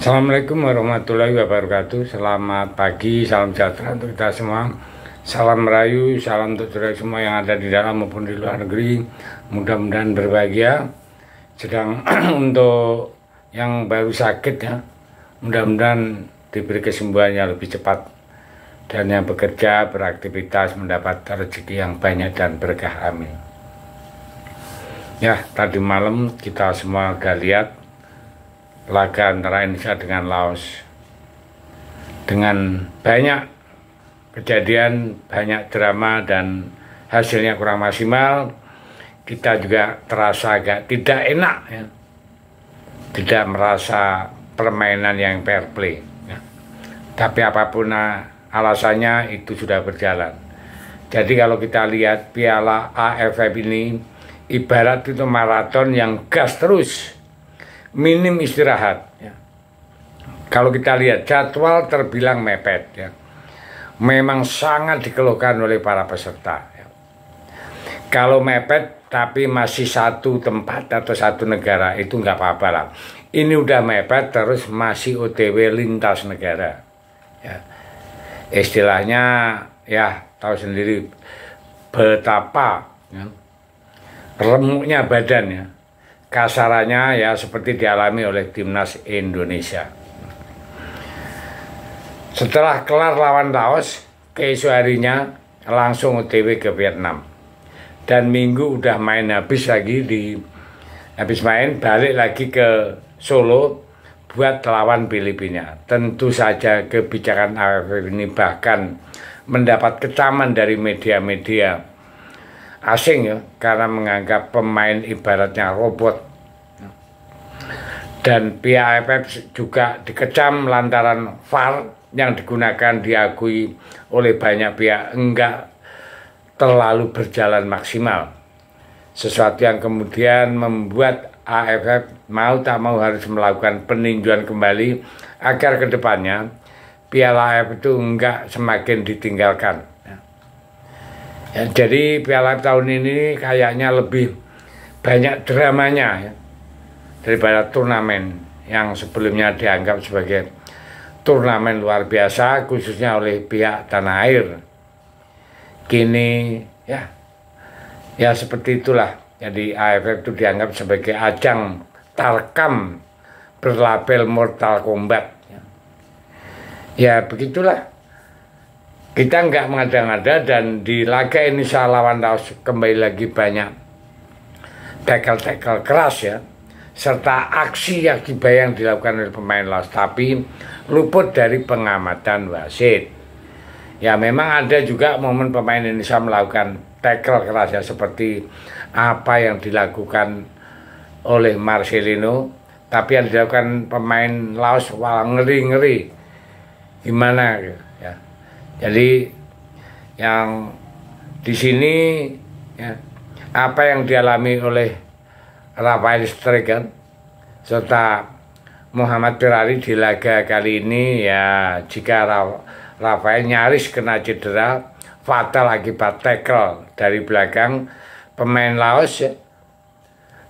Assalamualaikum warahmatullahi wabarakatuh. Selamat pagi, salam sejahtera untuk kita semua. Salam merayu, salam untuk saudara semua yang ada di dalam maupun di luar negeri. Mudah-mudahan berbahagia. Sedang untuk yang baru sakit ya, mudah-mudahan diberi kesembuhan yang lebih cepat. Dan yang bekerja, beraktivitas, mendapat rezeki yang banyak dan berkah. Amin. Ya, tadi malam kita semua udah lihat laga antara Indonesia dengan Laos dengan banyak kejadian, banyak drama dan hasilnya kurang maksimal. Kita juga terasa agak tidak enak ya, tidak merasa permainan yang fair play ya. Tapi apapun alasannya itu sudah berjalan. Jadi kalau kita lihat Piala AFF ini ibarat itu maraton yang gas terus, minim istirahat ya. Kalau kita lihat jadwal terbilang mepet ya, memang sangat dikeluhkan oleh para peserta ya. Kalau mepet tapi masih satu tempat atau satu negara itu nggak apa-apa lah. Ini udah mepet terus masih OTW lintas negara ya. Istilahnya ya tahu sendiri betapa ya, remuknya badan ya. Kasarannya ya seperti dialami oleh timnas Indonesia. Setelah kelar lawan Laos, keesok harinya langsung OTW ke Vietnam. Dan minggu udah main habis main balik lagi ke Solo buat lawan Filipina. Tentu saja kebijakan AFF ini bahkan mendapat kecaman dari media-media asing ya, karena menganggap pemain ibaratnya robot. Dan pihak AFF juga dikecam lantaran VAR yang digunakan diakui oleh banyak pihak enggak terlalu berjalan maksimal. Sesuatu yang kemudian membuat AFF mau tak mau harus melakukan peninjauan kembali agar kedepannya Piala AFF itu enggak semakin ditinggalkan. Ya, jadi Piala tahun ini kayaknya lebih banyak dramanya ya, daripada turnamen yang sebelumnya dianggap sebagai turnamen luar biasa khususnya oleh pihak tanah air. Kini ya seperti itulah. Jadi AFF itu dianggap sebagai ajang tarkam berlabel Mortal Kombat. Ya begitulah. Kita nggak mengada-ngada dan di laga Indonesia lawan Laos kembali lagi banyak tackle-tackle keras ya, serta aksi yang yang dilakukan oleh pemain Laos, tapi luput dari pengamatan wasit. Ya memang ada juga momen pemain Indonesia melakukan tackle keras ya, seperti apa yang dilakukan oleh Marcelino, tapi yang dilakukan pemain Laos wah ngeri-ngeri gimana ya. Jadi yang di sini ya, apa yang dialami oleh Rafael Strauss serta Muhammad Ferrari di laga kali ini ya, jika Rafael nyaris kena cedera fatal akibat tackle dari belakang pemain Laos ya,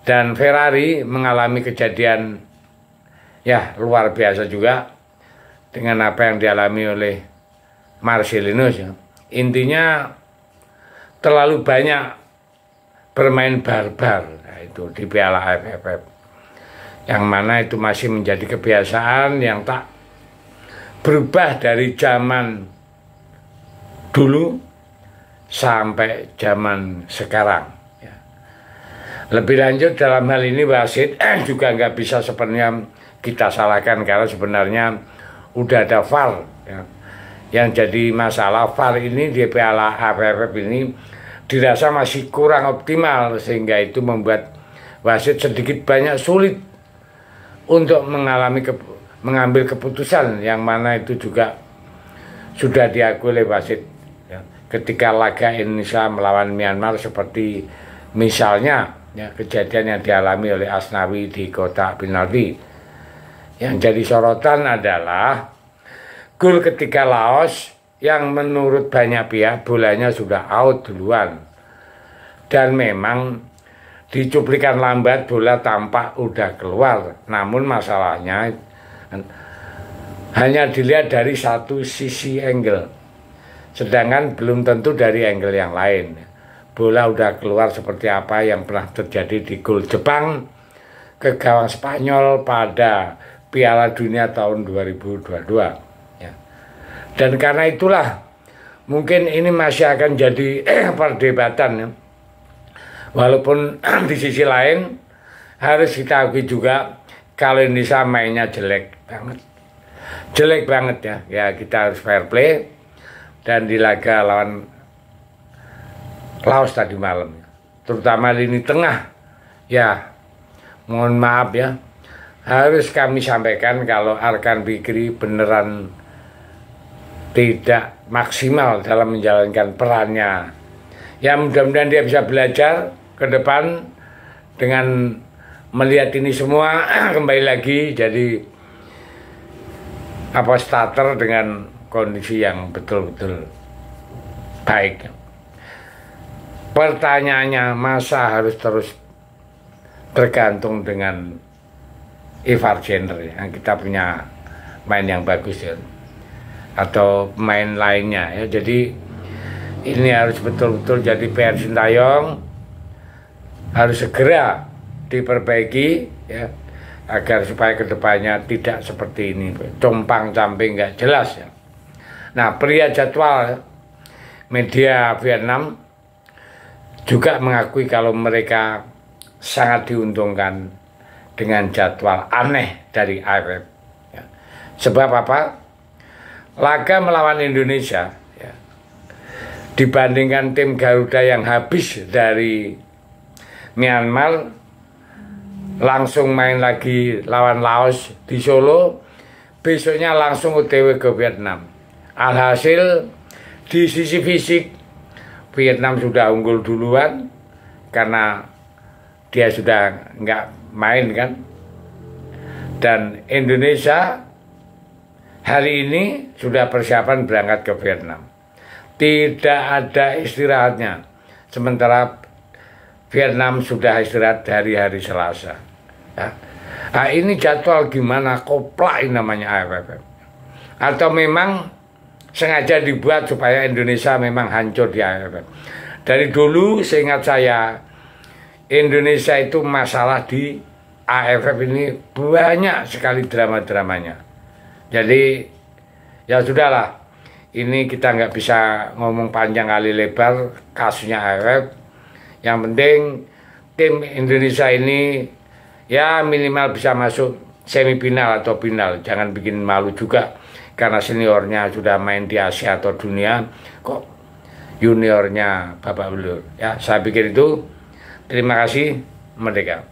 dan Ferrari mengalami kejadian ya luar biasa juga dengan apa yang dialami oleh Marcelino ya. Intinya terlalu banyak bermain barbar nah, itu di Piala AFF, yang mana itu masih menjadi kebiasaan yang tak berubah dari zaman dulu sampai zaman sekarang ya. Lebih lanjut dalam hal ini wasit juga nggak bisa sepenuhnya kita salahkan, karena sebenarnya udah ada VAR ya. Yang jadi masalah VAR ini di Piala AFF ini dirasa masih kurang optimal, sehingga itu membuat wasit sedikit banyak sulit untuk mengambil keputusan, yang mana itu juga sudah diakui oleh wasit ya. Ketika laga Indonesia melawan Myanmar, seperti misalnya ya, kejadian yang dialami oleh Asnawi di kotak penalti. Yang jadi sorotan adalah gol ketika Laos yang menurut banyak pihak bolanya sudah out duluan, dan memang di cuplikan lambat bola tampak udah keluar. Namun masalahnya hanya dilihat dari satu sisi angle, sedangkan belum tentu dari angle yang lain. Bola udah keluar seperti apa yang pernah terjadi di gol Jepang ke gawang Spanyol pada Piala Dunia tahun 2022 ya. Dan karena itulah mungkin ini masih akan jadi perdebatan ya. Walaupun di sisi lain harus kita akui juga kalau Indonesia mainnya jelek banget ya. Ya kita harus fair play. Dan di laga lawan Laos tadi malam, terutama lini tengah, ya mohon maaf ya, harus kami sampaikan kalau Arkan Fikri beneran tidak maksimal dalam menjalankan perannya. Ya mudah-mudahan dia bisa belajar ke depan dengan melihat ini semua kembali lagi jadi starter dengan kondisi yang betul-betul baik. Pertanyaannya, masa harus terus tergantung dengan Ivar Jenner yang kita punya main yang bagus ya, atau pemain lainnya ya. Jadi ini harus betul-betul jadi PR Sintayong, harus segera diperbaiki ya, agar supaya kedepannya tidak seperti ini compang camping nggak jelas ya. Nah, pria jadwal media Vietnam juga mengakui kalau mereka sangat diuntungkan dengan jadwal aneh dari AFF ya. Sebab apa? Laga melawan Indonesia ya, dibandingkan tim Garuda yang habis dari Myanmar langsung main lagi lawan Laos di Solo, besoknya langsung OTW ke Vietnam. Alhasil di sisi fisik Vietnam sudah unggul duluan karena dia sudah nggak main kan. Dan Indonesia hari ini sudah persiapan berangkat ke Vietnam. Tidak ada istirahatnya. Sementara Vietnam sudah istirahat dari hari Selasa. Ya. Nah ini jadwal gimana? Koplak namanya AFF. Atau memang sengaja dibuat supaya Indonesia memang hancur di AFF. Dari dulu seingat saya Indonesia itu masalah di AFF ini banyak sekali drama-dramanya. Jadi ya sudahlah, ini kita nggak bisa ngomong panjang kali lebar kasusnya AFF. Yang penting tim Indonesia ini ya minimal bisa masuk semifinal atau final. Jangan bikin malu juga karena seniornya sudah main di Asia atau dunia, kok juniornya babak belur ya. Saya pikir itu. Terima kasih, merdeka.